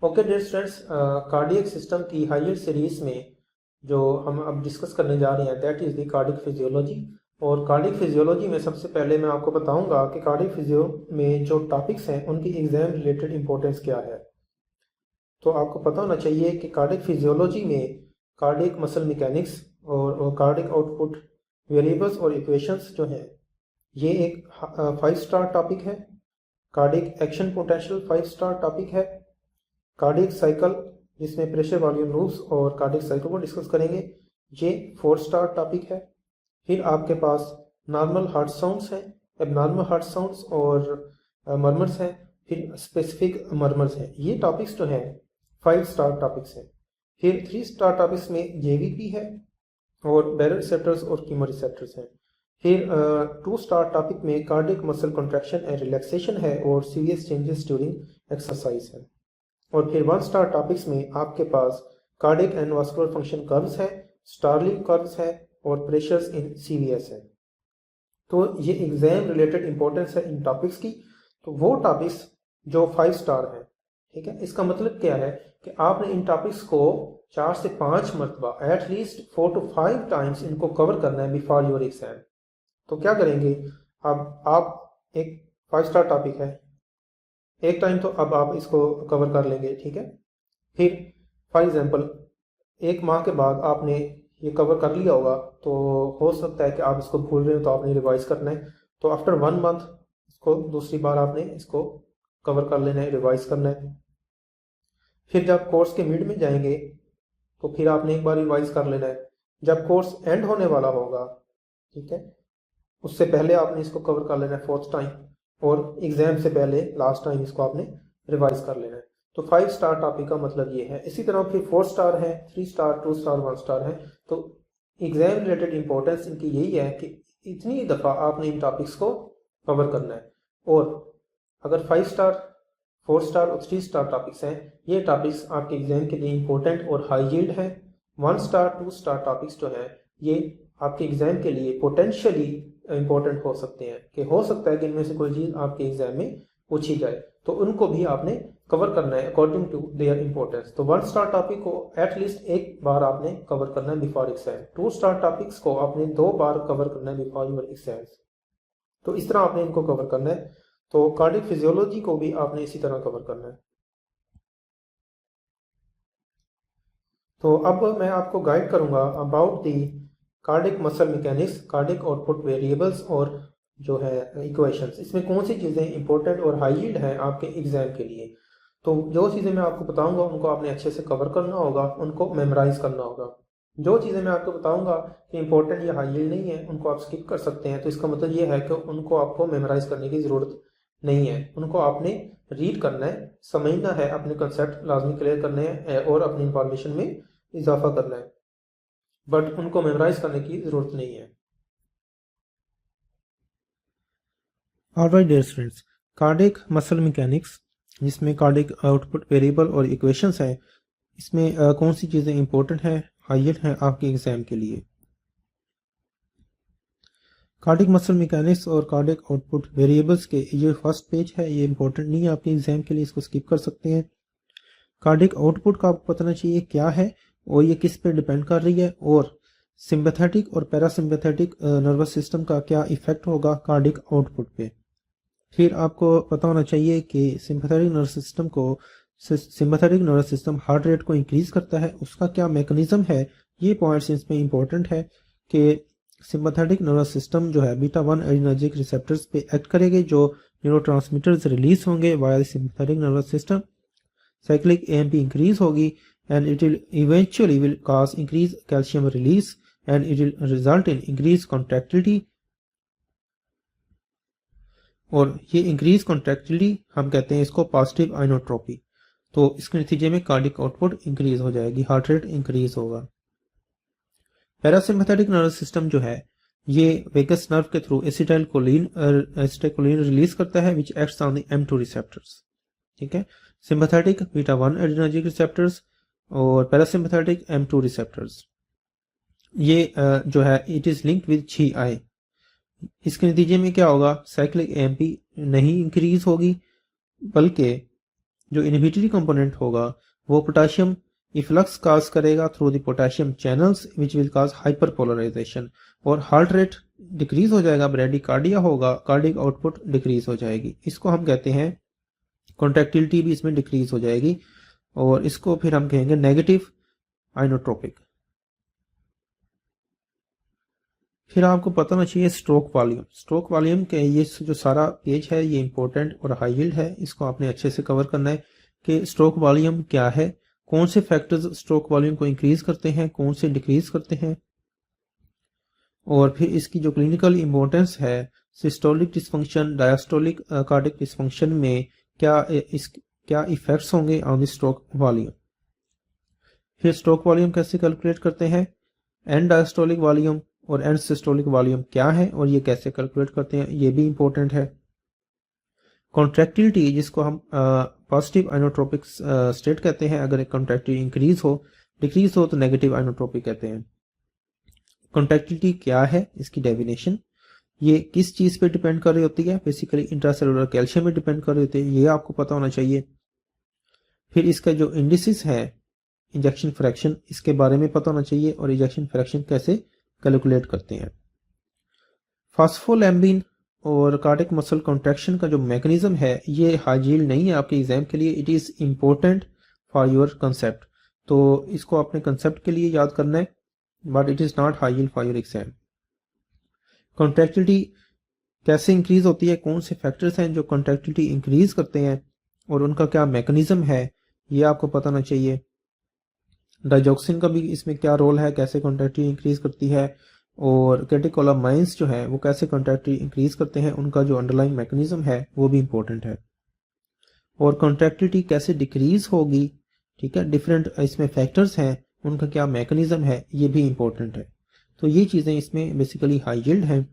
Okay dear students, cardiac system की higher series में जो हम अब डिस्कस करने जा रहे हैं that is the cardiac physiology. और कार्डियक फिजियोलॉजी में सबसे पहले मैं आपको बताऊंगा कि कार्डियक फिजियो में जो टॉपिक्स हैं उनकी एग्जाम रिलेटेड इंपॉर्टेंस क्या है। तो आपको पता होना चाहिए कि कार्डियक फिजियोलॉजी में कार्डियक मसल मैकेनिक्स और कार्डियक आउटपुट वेरिएबल्स और इक्वेशंस जो हैं ये एक 5 स्टार टॉपिक है। Cardiac action potential 5 star topic है। कार्डियक साइकिल जिसमें प्रेशर वॉल्यूम लूप्स और कार्डियक साइकिल को डिस्कस करेंगे, ये 4 स्टार टॉपिक है। फिर आपके पास नॉर्मल हार्ट साउंड्स हैं, एबनॉर्मल हार्ट साउंड्स और मर्मर्स हैं, फिर स्पेसिफिक मर्मर्स हैं। ये टॉपिक्स जो हैं 5 स्टार टॉपिक्स हैं। फिर 3 स्टार टॉपिक्स में जेवीपी है और बैरो रिसेप्टर्स और कीमो रिसेप्टर्स हैं। फिर 2 स्टार टॉपिक में cardiac muscle contraction and relaxation है और सीरियस चेंजेस ड्यूरिंग एक्सरसाइज है। और फिर 1 स्टार टॉपिक्स में आपके पास cardiac and vascular function curves है, स्टारलिंग कर्व्स है और प्रेशर्स इन सीवीएस है। तो ये एग्जाम रिलेटेड इंपॉर्टेंस है इन टॉपिक्स की। तो वो टॉपिक्स जो 5 स्टार हैं, ठीक है, इसका मतलब क्या है कि आपने इन टॉपिक्स को 4 से 5 मरतबा एटलीस्ट 4 to 5 टाइम्स इनको कवर करना है बिफोर योर एग्जाम। तो क्या करेंगे, अब आप एक 5 स्टार टॉपिक है, एक टाइम तो अब आप इसको कवर कर लेंगे, ठीक है। फिर फॉर एग्जांपल 1 माह के बाद आपने ये कवर कर लिया होगा, तो हो सकता है कि आप इसको भूल रहे हो, तो आपने रिवाइज करना है। तो आफ्टर 1 मंथ इसको दूसरी बार आपने इसको कवर कर लेना है, रिवाइज करना है। फिर जब कोर्स के मिड में जाएंगे तो फिर आपने एक बार रिवाइज कर लेना है। जब कोर्स एंड होने वाला होगा, ठीक है, उससे पहले आपने इसको कवर कर लेना है 4th टाइम, और एग्जाम से पहले लास्ट टाइम इसको आपने रिवाइज कर लेना है। तो 5 स्टार टॉपिक का मतलब ये है। इसी तरह फिर 4 स्टार है, 3 स्टार, 2 स्टार, 1 स्टार है। तो एग्जाम रिलेटेड इंपॉर्टेंस इनकी यही है कि इतनी दफ़ा आपने इन टॉपिक्स को कवर करना है। और अगर 5 स्टार, 4 स्टार और 3 स्टार टॉपिक्स हैं, ये टॉपिक्स आपके एग्जाम के लिए इंपॉर्टेंट और हाई यील्ड है। 1 स्टार, 2 स्टार टॉपिक्स जो हैं ये आपके एग्जाम के लिए पोटेंशियली इंपॉर्टेंट हो सकते हैं, कि हो सकता है कि इनमें से कोई चीज़ आपके एग्जाम में पूछी जाए, तो उनको भी आपने कवर करना है अकॉर्डिंग टू देयर इंपॉर्टेंस। तो 1 स्टार टॉपिक को एटलीस्ट एक बार आपने कवर करना है बिफोर एग्जाम। 2 स्टार टॉपिक्स को आपने 2 बार कवर करना है बिफोर योर एग्जाम्स। तो इस तरह आपने इनको कवर करना है। तो कार्डियक फिजियोलॉजी को भी आपने इसी तरह कवर करना है। तो अब मैं आपको गाइड करूंगा about the cardiac muscle mechanics, cardiac output variables और जो है इक्वेशंस। इसमें कौन सी चीज़ें इंपॉर्टेंट और हाई यील्ड हैं आपके एग्जाम के लिए। तो जो चीज़ें मैं आपको बताऊंगा उनको आपने अच्छे से कवर करना होगा, उनको मेमोराइज करना होगा। जो चीज़ें मैं आपको बताऊंगा कि इंपॉर्टेंट या हाई यील्ड नहीं है, उनको आप स्किप कर सकते हैं। तो इसका मतलब ये है कि उनको आपको मेमोराइज करने की ज़रूरत नहीं है, उनको आपने रीड करना है, समझना है, अपने कंसेप्ट लाजमी क्लियर करने हैं और अपनी इंफॉर्मेशन में इजाफा करना है, बट उनको मेमोराइज करने की ज़रूरत नहीं है। Alright dear students, cardiac muscle mechanics जिसमें कार्डियक आउटपुट वेरिएबल और इक्वेशंस है, इसमें कौन सी चीज़ें इंपॉर्टेंट हैं, हाईएस्ट हैं आपके एग्जाम के लिए। कार्डियक मसल मैकेनिक्स और कार्डियक आउटपुट वेरिएबल्स के ये फर्स्ट पेज है, ये इंपॉर्टेंट नहीं है आपके एग्जाम के लिए, इसको स्किप कर सकते हैं। कार्डियक आउटपुट का आपको पता चाहिए क्या है और ये किस पे डिपेंड कर रही है, और सिंपैथेटिक और पैरासिम्पैथेटिक नर्वस सिस्टम का क्या इफेक्ट होगा कार्डियक आउटपुट पे। फिर आपको पता होना चाहिए कि sympathetic nervous system heart rate को इंक्रीज करता है, उसका क्या मैकेनिज्म है। ये पॉइंट्स इसमें इंपॉर्टेंट है कि सिंपैथेटिक नर्वस सिस्टम जो है बीटा 1 एड्रेनर्जिक रिसेप्टर्स पे एक्ट करेंगे, जो न्यूरोट्रांसमीटर्स रिलीज होंगे via sympathetic nervous system. Cyclic AMP increase होगी and it will eventually will cause increase calcium release and it will result in increased contractility, और ये increase contractility हम कहते हैं इसको पॉजिटिव आइनोट्रोपी। तो इसके नतीजे में कार्डियक आउटपुट इंक्रीज हो जाएगी, हार्ट रेट इंक्रीज होगा। पैरासिम्पैथेटिक नर्वस सिस्टम जो है ये वेगस नर्व के थ्रू एसिटाइलकोलिन रिलीज करता है which acts on the M2 receptors, ठीक है। सिंपैथेटिक बीटा 1 एड्रेनर्जिक रिसेप्टर्स और पैरासिम्पैथेटिक M2 रिसेप्टर्स, ये जो है it is linked with GI। इसके नतीजे में क्या होगा, साइक्लिक AMP नहीं इंक्रीज होगी, बल्कि जो इनहिबिटरी कंपोनेंट होगा वो पोटेशियम इफ्लक्स काज करेगा through the potassium channels which will cause hyperpolarisation, और हार्ट रेट डिक्रीज हो जाएगा, ब्रेडिकार्डिया होगा, कार्डिक आउटपुट डिक्रीज हो जाएगी। इसको हम कहते हैं कॉन्ट्रैक्टिलिटी भी इसमें डिक्रीज हो जाएगी, और इसको फिर हम कहेंगे नेगेटिव आइनोट्रोपिक। फिर आपको पता होना चाहिए स्ट्रोक वॉल्यूम। स्ट्रोक वॉल्यूम के ये जो सारा पेज है ये इंपॉर्टेंट और हाई यील्ड है, इसको आपने अच्छे से कवर करना है कि स्ट्रोक वॉल्यूम क्या है, कौन से फैक्टर्स स्ट्रोक वॉल्यूम को इंक्रीज करते हैं, कौन से डिक्रीज करते हैं, और फिर इसकी जो क्लिनिकल इंपॉर्टेंस है systolic dysfunction, diastolic cardiac dysfunction में क्या इफेक्ट्स होंगे ऑन द स्ट्रोक वॉल्यूम। फिर स्ट्रोक वॉल्यूम कैसे कैलकुलेट करते हैं, एंड डायस्टोलिक वॉल्यूम और एंड सिस्टोलिक वॉल्यूम क्या है और ये कैसे कैलकुलेट करते हैं, ये भी इंपॉर्टेंट है। कॉन्ट्रैक्टिलिटी जिसको हम पॉजिटिव आइनोट्रोपिक स्टेट कहते हैं, अगर एक कॉन्ट्रैक्टिलिटी इंक्रीज हो, डिक्रीज हो तो नेगेटिव आइनोट्रोपिक कहते हैं। कॉन्ट्रैक्टिलिटी क्या है, इसकी डेफिनेशन, ये किस चीज पे डिपेंड कर रही होती है, बेसिकली इंट्रासेलुलर कैल्शियम पे डिपेंड कर रही होती है, ये आपको पता होना चाहिए। फिर इसका जो इंडिसिस है इंजेक्शन फ्रैक्शन, इसके बारे में पता होना चाहिए, और इंजेक्शन फ्रैक्शन कैसे कैलकुलेट करते हैं। फास्फोलैम्बिन और कार्डिक मसल कॉन्ट्रैक्शन का जो मैकेनिज्म है ये हाई यील्ड नहीं है आपके एग्जाम के लिए, it is important for your concept, तो इसको अपने कंसेप्ट के लिए याद करना है, but it is not high yield for your exam. Contractility कैसे इंक्रीज होती है, कौन से फैक्टर्स हैं जो कॉन्ट्रैक्टिलिटी इंक्रीज करते हैं और उनका क्या मैकेनिज्म है, ये आपको पता होना चाहिए। डाइजॉक्सिन का भी इसमें क्या रोल है, कैसे कॉन्ट्रैक्टिलिटी इंक्रीज करती है, और कैटेकोलामाइंस जो है वो कैसे कॉन्ट्रैक्टिलिटी इंक्रीज करते हैं, उनका जो अंडरलाइन मैकेनिज्म है वो भी इंपॉर्टेंट है। और कॉन्ट्रैक्टिलिटी कैसे डिक्रीज होगी, ठीक है, डिफरेंट इसमें फैक्टर्स हैं, उनका क्या मैकेनिज्म है, ये भी इंपॉर्टेंट है। तो ये चीज़ें इसमें बेसिकली हाई यील्ड हैं,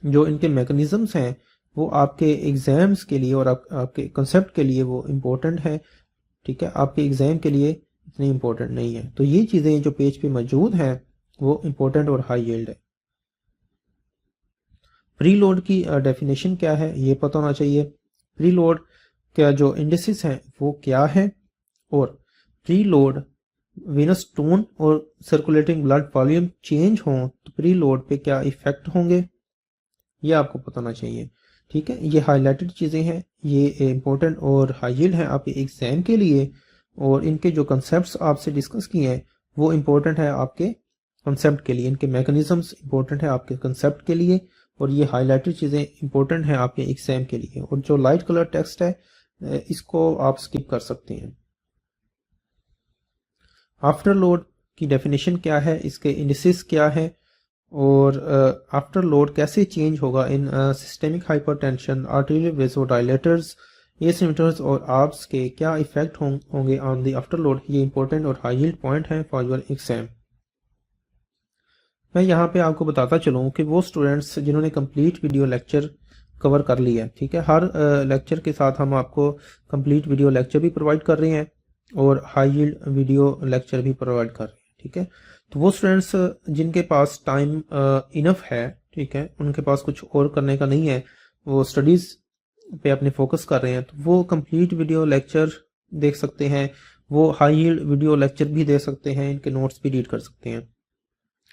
जो इनके मैकेनिज्म्स हैं वो आपके एग्जाम्स के लिए और आपके कंसेप्ट के लिए वो इम्पोर्टेंट है, ठीक है, आपके एग्जाम के लिए इतनी इम्पोर्टेंट नहीं है। तो ये चीज़ें जो पेज पे मौजूद हैं वो इम्पोर्टेंट और हाई यील्ड है। प्री लोड की डेफिनेशन क्या है ये पता होना चाहिए, प्री लोड का जो इंडिसिस है वो क्या है, और प्री लोड वेनस टोन और सर्कुलेटिंग ब्लड वॉल्यूम चेंज हो तो प्री लोड पे क्या इफेक्ट होंगे, ये आपको पता होना चाहिए, ठीक है। ये हाईलाइटेड चीज़ें हैं, ये इंपॉर्टेंट और हाई यील्ड है आपके एग्जाम के लिए, और इनके जो कंसेप्ट्स आपसे डिस्कस किए हैं वो इंपॉर्टेंट है आपके कंसेप्ट के लिए, इनके मैकेनिज्म्स इंपॉर्टेंट है आपके कंसेप्ट के लिए, और ये हाईलाइटेड चीज़ें इंपॉर्टेंट हैं आपके एग्जाम के लिए। और जो लाइट कलर टेक्स्ट है इसको आप स्किप कर सकते हैं। आफ्टर लोड की डेफिनेशन क्या है, इसके इंडिसेस क्या है, और आफ्टर लोड कैसे चेंज होगा इन सिस्टेमिक हाइपरटेंशन, आर्टेरियल वेसोडाइलेटर्स, एसिमिटर्स और आर्ब्स के क्या इफेक्ट होंगे ऑन द आफ्टर लोड, ये इंपॉर्टेंट और हाई यील्ड पॉइंट है फॉर योर एग्जाम। मैं यहाँ पे आपको बताता चलूँ कि वो स्टूडेंट्स जिन्होंने कंप्लीट वीडियो लेक्चर कवर कर लिया, ठीक है, हर लेक्चर के साथ हम आपको कंप्लीट वीडियो लेक्चर भी प्रोवाइड कर रहे हैं और हाई यील्ड वीडियो लेक्चर भी प्रोवाइड कर रहे हैं, ठीक है। तो वो स्टूडेंट्स जिनके पास टाइम इनफ है, ठीक है, उनके पास कुछ और करने का नहीं है, वो स्टडीज़ पे अपने फोकस कर रहे हैं, तो वो कंप्लीट वीडियो लेक्चर देख सकते हैं, वो हाई यील्ड वीडियो लेक्चर भी दे सकते हैं, इनके नोट्स भी रीड कर सकते हैं।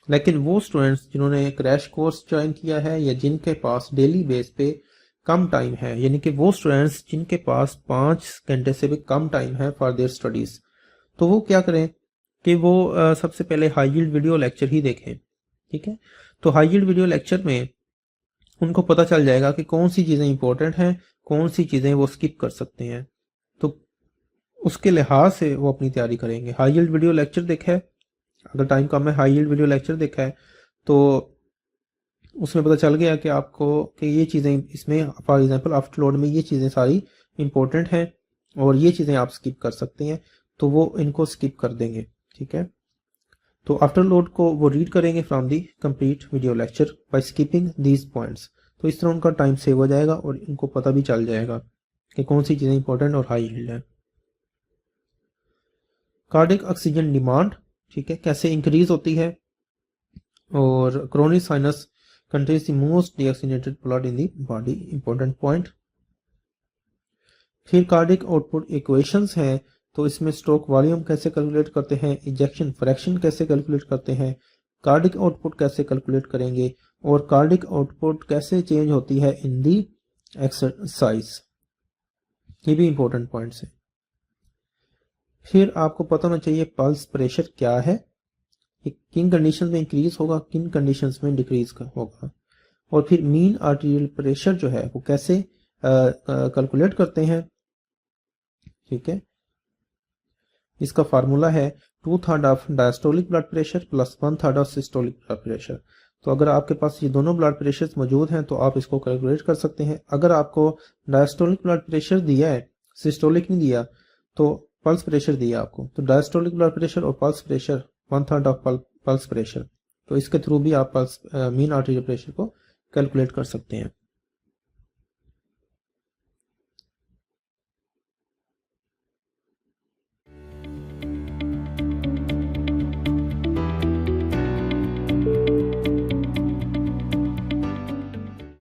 लेकिन वो स्टूडेंट्स जिन्होंने क्रैश कोर्स ज्वाइन किया है या जिनके पास डेली बेस पे कम टाइम है, यानी कि वो स्टूडेंट्स जिनके पास 5 घंटे से भी कम टाइम है फॉर देयर स्टडीज, तो वो क्या करें कि वो सबसे पहले हाई यील्ड वीडियो लेक्चर ही देखें, ठीक है। तो हाई यील्ड वीडियो लेक्चर में उनको पता चल जाएगा कि कौन सी चीज़ें इंपॉर्टेंट हैं, कौन सी चीज़ें वो स्किप कर सकते हैं, तो उसके लिहाज से वो अपनी तैयारी करेंगे। हाई यील्ड वीडियो लेक्चर देखा है, अगर टाइम कम है, हाई यील्ड वीडियो लेक्चर देखा है, तो उसमें पता चल गया कि आपको कि ये चीज़ें इसमें फॉर एग्जांपल आफ्टर लोड में ये चीज़ें सारी इंपॉर्टेंट हैं और ये चीज़ें आप स्किप कर सकते हैं, तो वो इनको स्किप कर देंगे, ठीक है। तो आफ्टर लोड को वो रीड करेंगे from the complete video lecture by skipping these points, तो इस तरह उनका टाइम सेव हो जाएगा और इनको पता भी चल जाएगा कि कौन सी चीज़ें इंपॉर्टेंट और हाई यील्ड है। कार्डिक ऑक्सीजन डिमांड, ठीक है, कैसे इंक्रीज होती है, और chronic sinus contains the most deoxygenated blood in the body, important point. फिर कार्डिक आउटपुट इक्वेशंस हैं, तो इसमें स्ट्रोक वॉल्यूम कैसे कैलकुलेट करते हैं, इजेक्शन फ्रैक्शन कैसे कैलकुलेट करते हैं, कार्डिक आउटपुट कैसे कैलकुलेट करेंगे, और कार्डिक आउटपुट कैसे चेंज होती है इन दी एक्सरसाइज। ये भी इंपॉर्टेंट पॉइंट्स हैं। फिर आपको पता होना चाहिए पल्स प्रेशर क्या है, किन कंडीशन में इंक्रीज होगा, किन कंडीशंस में डिक्रीज होगा, और फिर मीन आर्टेरियल प्रेशर जो है वो कैसे कैलकुलेट करते हैं। ठीक है, इसका फार्मूला है 2/3 of diastolic blood pressure plus 1/3 of systolic blood pressure. तो अगर आपके पास ये दोनों ब्लड प्रेशर मौजूद हैं तो आप इसको कैलकुलेट कर सकते हैं। अगर आपको डायस्टोलिक ब्लड प्रेशर दिया है, सिस्टोलिक नहीं दिया, तो पल्स प्रेशर दिया आपको, तो डायस्टोलिक ब्लड प्रेशर और pulse pressure 1/3 of pulse pressure, तो इसके थ्रू भी आप पल्स मीन आर्टेरियल प्रेशर को कैलकुलेट कर सकते हैं।